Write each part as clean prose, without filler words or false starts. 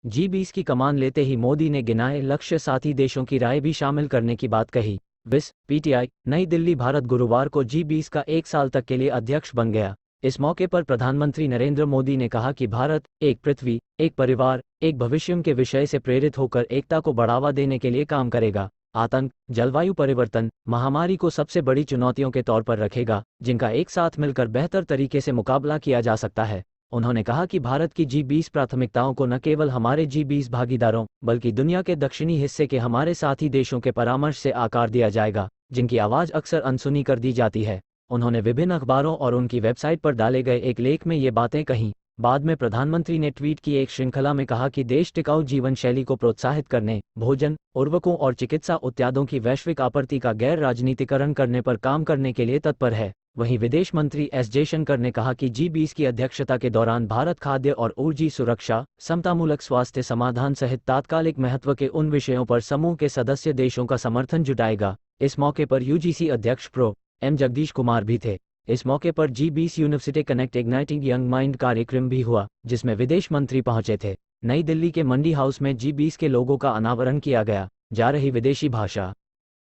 G20 की कमान लेते ही मोदी ने गिनाए लक्ष्य, साथी देशों की राय भी शामिल करने की बात कही। विस पीटीआई नई दिल्ली। भारत गुरुवार को G20 का 1 साल तक के लिए अध्यक्ष बन गया। इस मौके पर प्रधानमंत्री नरेंद्र मोदी ने कहा कि भारत एक पृथ्वी, एक परिवार, एक भविष्य के विषय से प्रेरित होकर एकता को बढ़ावा देने के लिए काम करेगा। आतंक, जलवायु परिवर्तन, महामारी को सबसे बड़ी चुनौतियों के तौर पर रखेगा, जिनका एक साथ मिलकर बेहतर तरीके से मुकाबला किया जा सकता है। उन्होंने कहा कि भारत की G20 प्राथमिकताओं को न केवल हमारे G20 भागीदारों बल्कि दुनिया के दक्षिणी हिस्से के हमारे साथी देशों के परामर्श से आकार दिया जाएगा, जिनकी आवाज़ अक्सर अनसुनी कर दी जाती है। उन्होंने विभिन्न अखबारों और उनकी वेबसाइट पर डाले गए एक लेख में ये बातें कहीं। बाद में प्रधानमंत्री ने ट्वीट की एक श्रृंखला में कहा कि देश टिकाऊ जीवन शैली को प्रोत्साहित करने, भोजन, उर्वरकों और चिकित्सा उत्पादों की वैश्विक आपूर्ति का गैर राजनीतिकरण करने पर काम करने के लिए तत्पर है। वहीं विदेश मंत्री एस जयशंकर ने कहा कि G20 की अध्यक्षता के दौरान भारत खाद्य और ऊर्जा सुरक्षा, समतामूलक स्वास्थ्य समाधान सहित तात्कालिक महत्व के उन विषयों पर समूह के सदस्य देशों का समर्थन जुटाएगा। इस मौके पर UGC अध्यक्ष प्रो एम जगदीश कुमार भी थे। इस मौके पर G20 university connect igniting young mind कार्यक्रम भी हुआ, जिसमें विदेश मंत्री पहुंचे थे। नई दिल्ली के मंडी हाउस में G20 के लोगों का अनावरण किया गया। जा रही विदेशी भाषा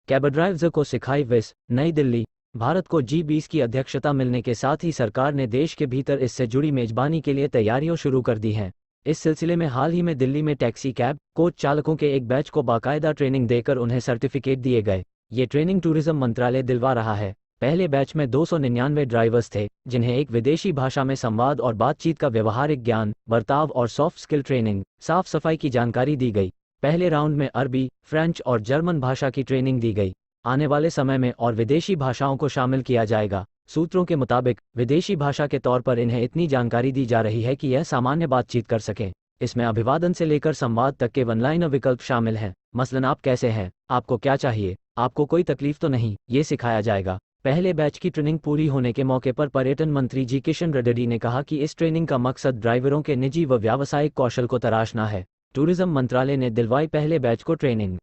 कैबड्राइव्स को सिखाई। विस नई दिल्ली। भारत को G20 की अध्यक्षता मिलने के साथ ही सरकार ने देश के भीतर इससे जुड़ी मेजबानी के लिए तैयारियां शुरू कर दी हैं। इस सिलसिले में हाल ही में दिल्ली में टैक्सी कैब कोच चालकों के एक बैच को बाकायदा ट्रेनिंग देकर उन्हें सर्टिफिकेट दिए गए। ये ट्रेनिंग टूरिज्म मंत्रालय दिलवा रहा है। पहले बैच में 299 ड्राइवर्स थे, जिन्हें एक विदेशी भाषा में संवाद और बातचीत का व्यवहारिक ज्ञान, बर्ताव और सॉफ्ट स्किल ट्रेनिंग, साफ सफाई की जानकारी दी गई। पहले राउंड में अरबी, फ्रेंच और जर्मन भाषा की ट्रेनिंग दी गई। आने वाले समय में और विदेशी भाषाओं को शामिल किया जाएगा। सूत्रों के मुताबिक विदेशी भाषा के तौर पर इन्हें इतनी जानकारी दी जा रही है कि यह सामान्य बातचीत कर सकें। इसमें अभिवादन से लेकर संवाद तक के वन-लाइनर विकल्प शामिल हैं। मसलन आप कैसे हैं, आपको क्या चाहिए, आपको कोई तकलीफ तो नहीं, ये सिखाया जाएगा। पहले बैच की ट्रेनिंग पूरी होने के मौके पर पर्यटन मंत्री जी किशन रेड्डी ने कहा कि इस ट्रेनिंग का मकसद ड्राइवरों के निजी व व्यावसायिक कौशल को तराशना है। टूरिज्म मंत्रालय ने दिलवाई पहले बैच को ट्रेनिंग।